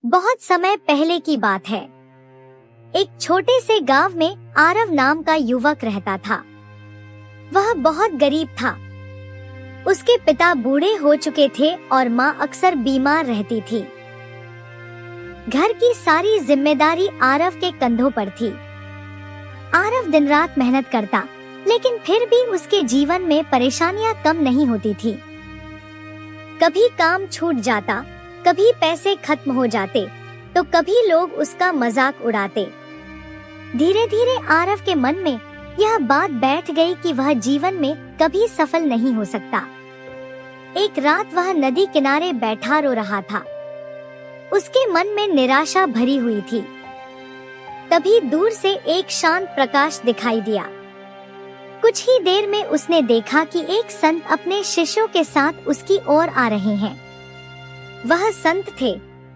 बहुत समय पहले की बात है। एक छोटे से गांव में आरव नाम का युवक रहता था। वह बहुत गरीब था। उसके पिता बूढ़े हो चुके थे और माँ अक्सर बीमार रहती थी। घर की सारी जिम्मेदारी आरव के कंधों पर थी। आरव दिन रात मेहनत करता, लेकिन फिर भी उसके जीवन में परेशानियां कम नहीं होती थी। कभी काम छूट जाता, कभी पैसे खत्म हो जाते, तो कभी लोग उसका मजाक उड़ाते। धीरे धीरे आरव के मन में यह बात बैठ गई कि वह जीवन में कभी सफल नहीं हो सकता। एक रात वह नदी किनारे बैठा रो रहा था। उसके मन में निराशा भरी हुई थी। तभी दूर से एक शांत प्रकाश दिखाई दिया। कुछ ही देर में उसने देखा कि एक संत अपने शिष्यों के साथ उसकी ओर आ रहे हैं। वह संत थे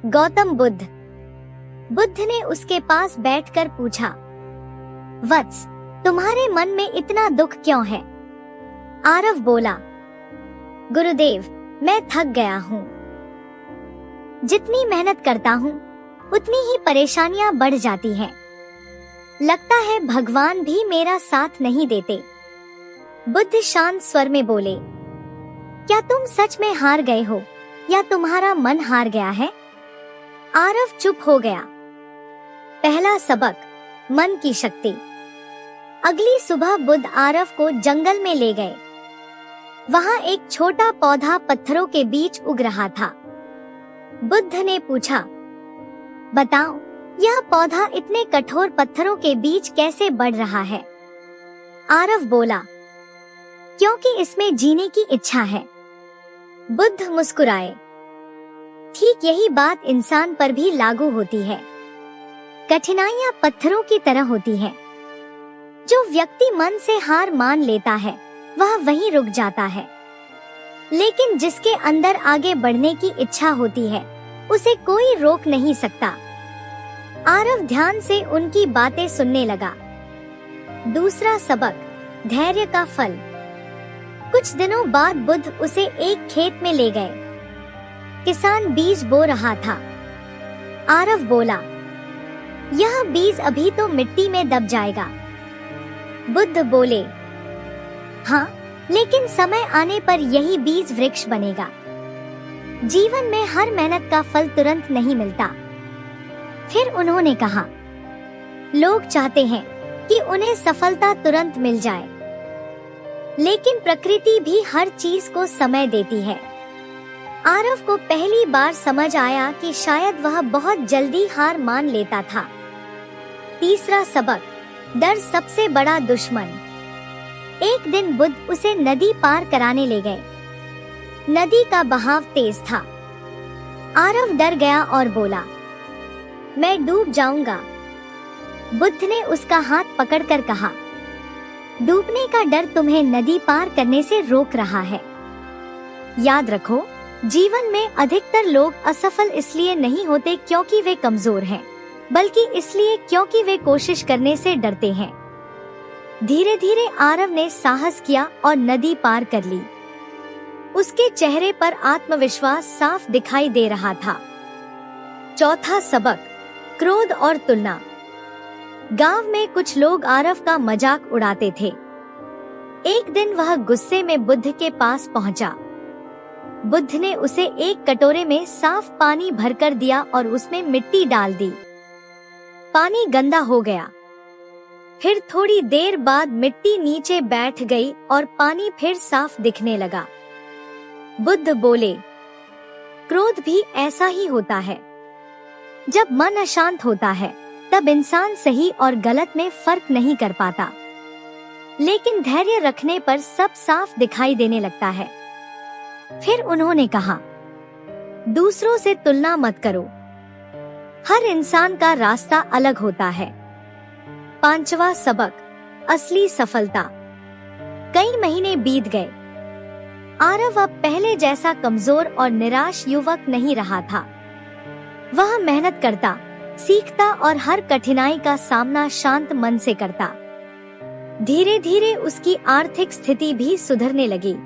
गौतम बुद्ध। बुद्ध ने उसके पास बैठकर पूछा, वत्स, तुम्हारे मन में इतना दुख क्यों है? आरव बोला, गुरुदेव, मैं थक गया हूँ। जितनी मेहनत करता हूँ, उतनी ही परेशानियां बढ़ जाती हैं। लगता है भगवान भी मेरा साथ नहीं देते। बुद्ध शांत स्वर में बोले, क्या तुम सच में हार गए हो या तुम्हारा मन हार गया है? आरव चुप हो गया। पहला सबक, मन की शक्ति। अगली सुबह बुद्ध आरव को जंगल में ले गए। वहाँ एक छोटा पौधा पत्थरों के बीच उग रहा था। बुद्ध ने पूछा, बताओ, यह पौधा इतने कठोर पत्थरों के बीच कैसे बढ़ रहा है? आरव बोला, क्योंकि इसमें जीने की इच्छा है। बुद्ध मुस्कुराए। ठीक यही बात इंसान पर भी लागू होती है। कठिनाइयां पत्थरों की तरह होती हैं। जो व्यक्ति मन से हार मान लेता है, वह वहीं रुक जाता है। लेकिन जिसके अंदर आगे बढ़ने की इच्छा होती है, उसे कोई रोक नहीं सकता। आरव ध्यान से उनकी बातें सुनने लगा। दूसरा सबक, धैर्य का फल। कुछ दिनों बाद बुद्ध उसे एक खेत में ले गए। किसान बीज बो रहा था। आरव बोला, यह बीज अभी तो मिट्टी में दब जाएगा। बुद्ध बोले, हाँ, लेकिन समय आने पर यही बीज वृक्ष बनेगा। जीवन में हर मेहनत का फल तुरंत नहीं मिलता। फिर उन्होंने कहा, लोग चाहते हैं कि उन्हें सफलता तुरंत मिल जाए, लेकिन प्रकृति भी हर चीज को समय देती है। आरव को पहली बार समझ आया कि शायद वह बहुत जल्दी हार मान लेता था। तीसरा सबक, डर सबसे बड़ा दुश्मन। एक दिन बुद्ध उसे नदी पार कराने ले गए। नदी का बहाव तेज था। आरव डर गया और बोला, मैं डूब जाऊंगा। बुद्ध ने उसका हाथ पकड़कर कहा, डूबने का डर तुम्हें नदी पार करने से रोक रहा है। याद रखो, जीवन में अधिकतर लोग असफल इसलिए नहीं होते क्योंकि वे कमजोर हैं, बल्कि इसलिए क्योंकि वे कोशिश करने से डरते हैं। धीरे धीरे आरव ने साहस किया और नदी पार कर ली। उसके चेहरे पर आत्मविश्वास साफ दिखाई दे रहा था। चौथा सबक, क्रोध और तुलना। गांव में कुछ लोग आरव का मजाक उड़ाते थे। एक दिन वह गुस्से में बुद्ध के पास पहुंचा। बुद्ध ने उसे एक कटोरे में साफ पानी भरकर दिया और उसमें मिट्टी डाल दी। पानी गंदा हो गया। फिर थोड़ी देर बाद मिट्टी नीचे बैठ गई और पानी फिर साफ दिखने लगा। बुद्ध बोले, क्रोध भी ऐसा ही होता है। जब मन अशांत होता है, तब इंसान सही और गलत में फर्क नहीं कर पाता, लेकिन धैर्य रखने पर सब साफ दिखाई देने लगता है। फिर उन्होंने कहा, दूसरों से तुलना मत करो। हर इंसान का रास्ता अलग होता है। पांचवा सबक, असली सफलता। कई महीने बीत गए। आरव अब पहले जैसा कमजोर और निराश युवक नहीं रहा था। वह मेहनत करता, सीखता और हर कठिनाई का सामना शांत मन से करता। धीरे धीरे उसकी आर्थिक स्थिति भी सुधरने लगी।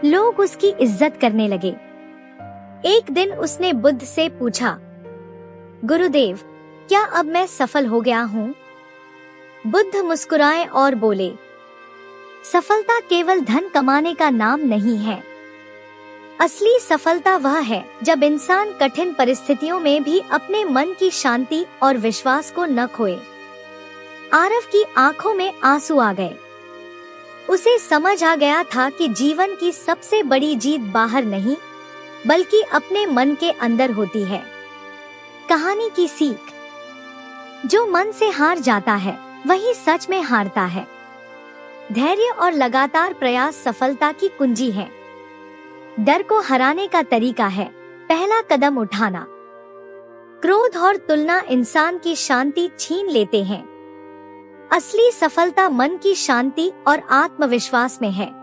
लोग उसकी इज्जत करने लगे। एक दिन उसने बुद्ध से पूछा, गुरुदेव, क्या अब मैं सफल हो गया हूँ? बुद्ध मुस्कुराए और बोले, सफलता केवल धन कमाने का नाम नहीं है। असली सफलता वह है जब इंसान कठिन परिस्थितियों में भी अपने मन की शांति और विश्वास को न खोए। आरव की आंखों में आंसू आ गए। उसे समझ आ गया था कि जीवन की सबसे बड़ी जीत बाहर नहीं, बल्कि अपने मन के अंदर होती है। कहानी की सीख, जो मन से हार जाता है वही सच में हारता है। धैर्य और लगातार प्रयास सफलता की कुंजी है। डर को हराने का तरीका है पहला कदम उठाना। क्रोध और तुलना इंसान की शांति छीन लेते हैं। असली सफलता मन की शांति और आत्मविश्वास में है।